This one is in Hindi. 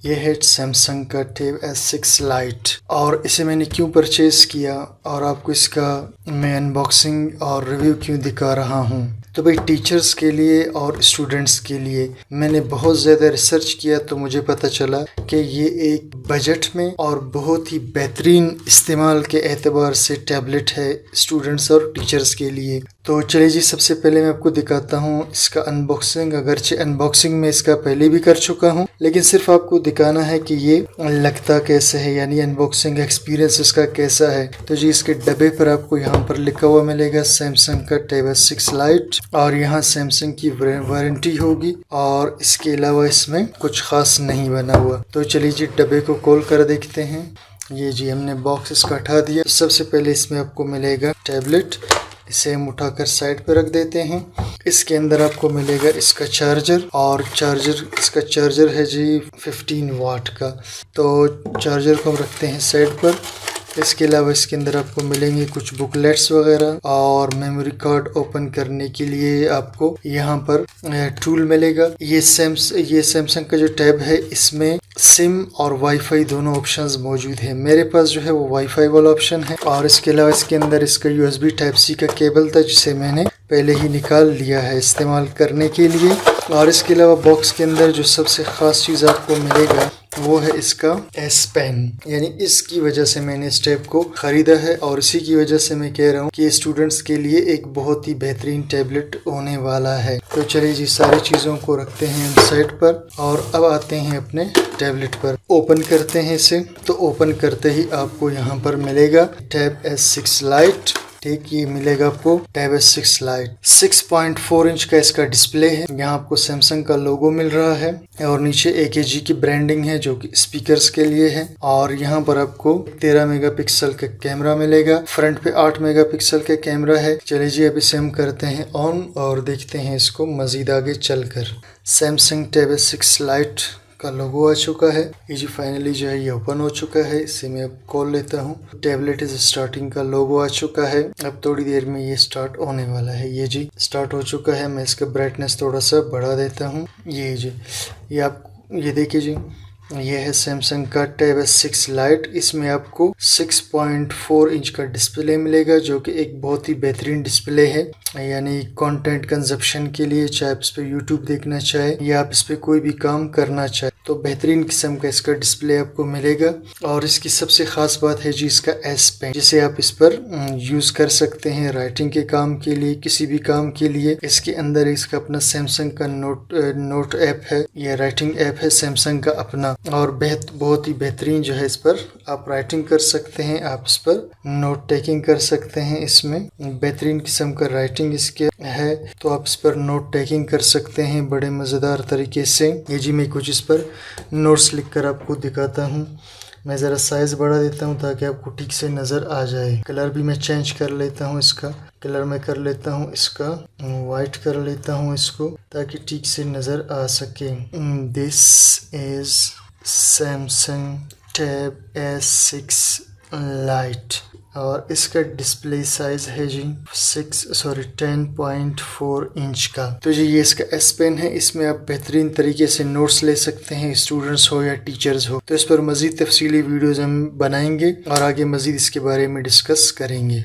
ये है सैमसंग का टैब S6 लाइट और इसे मैंने क्यों परचेज़ किया और आपको इसका मैं अनबॉक्सिंग और रिव्यू क्यों दिखा रहा हूँ। तो भाई टीचर्स के लिए और स्टूडेंट्स के लिए मैंने बहुत ज़्यादा रिसर्च किया तो मुझे पता चला कि ये एक बजट में और बहुत ही बेहतरीन इस्तेमाल के एतबार से टैबलेट है स्टूडेंट्स और टीचर्स के लिए। तो चलिए जी, सबसे पहले मैं आपको दिखाता हूँ इसका अनबॉक्सिंग। अगरचे अनबॉक्सिंग में इसका पहले भी कर चुका हूँ, लेकिन सिर्फ आपको दिखाना है कि ये लगता कैसे है, यानी अनबॉक्सिंग एक्सपीरियंस इसका कैसा है। तो जी, इसके डब्बे पर आपको यहाँ पर लिखा हुआ मिलेगा सैमसंग का टैब S6 लाइट और यहाँ सैमसंग की वारंटी होगी और इसके अलावा इसमें कुछ खास नहीं बना हुआ। तो चलिए जी, डब्बे को खोल कर देखते हैं। ये जी, हमने बॉक्स इसका हटा दिया। सबसे पहले इसमें आपको मिलेगा टैबलेट, इसे हम उठाकर साइड पे रख देते हैं। इसके अंदर आपको मिलेगा इसका चार्जर और इसका चार्जर है जी 15 वाट का। तो चार्जर को हम रखते हैं साइड पर। इसके अलावा इसके अंदर आपको मिलेंगे कुछ बुकलेट्स वगैरह और मेमोरी कार्ड ओपन करने के लिए आपको यहाँ पर टूल मिलेगा। ये सैमसंग का जो टैब है इसमें सिम और वाईफाई दोनों ऑप्शंस मौजूद है। मेरे पास जो है वो वाईफाई वाला ऑप्शन है और इसके अलावा इसके अंदर इसका USB Type-C का केबल था जिसे मैंने पहले ही निकाल लिया है इस्तेमाल करने के लिए। और इसके अलावा बॉक्स के अंदर जो सबसे ख़ास चीज़ आपको मिलेगा वो है इसका S पेन, यानी इसकी वजह से मैंने इस टैब को ख़रीदा है और इसी की वजह से मैं कह रहा हूँ कि स्टूडेंट्स के लिए एक बहुत ही बेहतरीन टैबलेट होने वाला है। तो चलिए जी, सारी चीज़ों को रखते हैं हम साइड पर और अब आते हैं अपने टैबलेट पर। ओपन करते हैं इसे। तो ओपन करते ही आपको यहाँ पर मिलेगा टैब S6 लाइट। ठीक, ये मिलेगा आपको टैब S6 लाइट। 6.4 इंच का इसका डिस्प्ले है। यहाँ आपको सैमसंग का लोगो मिल रहा है और नीचे AKG की ब्रांडिंग है जो कि स्पीकर्स के लिए है। और यहाँ पर आपको 13 मेगापिक्सल का कैमरा मिलेगा। फ्रंट पे 8 मेगापिक्सल का कैमरा है। चलिए जी, अब इसे हम करते हैं ऑन और देखते हैं इसको मजीद आगे चलकर। सैमसंग टैब S6 लाइट का लोगो आ चुका है। ये जी फाइनली जो है ये ओपन हो चुका है। इसे मैं अब खोल लेता हूँ। टैबलेट इज स्टार्टिंग का लोगो आ चुका है। अब थोड़ी देर में ये स्टार्ट होने वाला है। ये जी स्टार्ट हो चुका है। मैं इसका ब्राइटनेस थोड़ा सा बढ़ा देता हूँ। ये जी, ये आप ये देखिए जी, ये है सैमसंग का टैब S6 लाइट। इसमें आपको 6.4 इंच का डिस्प्ले मिलेगा जो कि एक बहुत ही बेहतरीन डिस्प्ले है, यानी कंटेंट कंजप्शन के लिए, चाहे आप इस पर यूट्यूब देखना चाहे या आप इस पर कोई भी काम करना चाहे तो बेहतरीन किस्म का इसका डिस्प्ले आपको मिलेगा। और इसकी सबसे ख़ास बात है जी इसका S पेन, जिसे आप इस पर यूज़ कर सकते हैं राइटिंग के काम के लिए, किसी भी काम के लिए। इसके अंदर इसका अपना सैमसंग का नोट ऐप है, यह राइटिंग ऐप है सैमसंग का अपना और बहुत ही बेहतरीन जो है इस पर आप राइटिंग कर सकते हैं, आप इस पर नोट टेकिंग कर सकते हैं। इसमें बेहतरीन किस्म का राइटिंग इसके है तो आप इस पर नोट टेकिंग कर सकते हैं बड़े मज़ेदार तरीके से। ये जी, मैं कुछ इस पर नोट्स लिखकर आपको दिखाता हूँ। मैं ज़रा साइज़ बढ़ा देता हूँ ताकि आपको ठीक से नज़र आ जाए। कलर भी मैं चेंज कर लेता हूँ। इसका कलर मैं कर लेता हूँ, इसका वाइट कर लेता हूँ इसको, ताकि ठीक से नज़र आ सके। This is Samsung tab S6 light और इसका डिस्प्ले साइज है जी 10.4 इंच का। तो जी, ये इसका S पेन है। इसमें आप बेहतरीन तरीके से नोट्स ले सकते हैं, स्टूडेंट्स हो या टीचर्स हो। तो इस पर मज़ीद तफसीली वीडियोज़ हम बनाएंगे और आगे मज़ीद इसके बारे में डिस्कस करेंगे।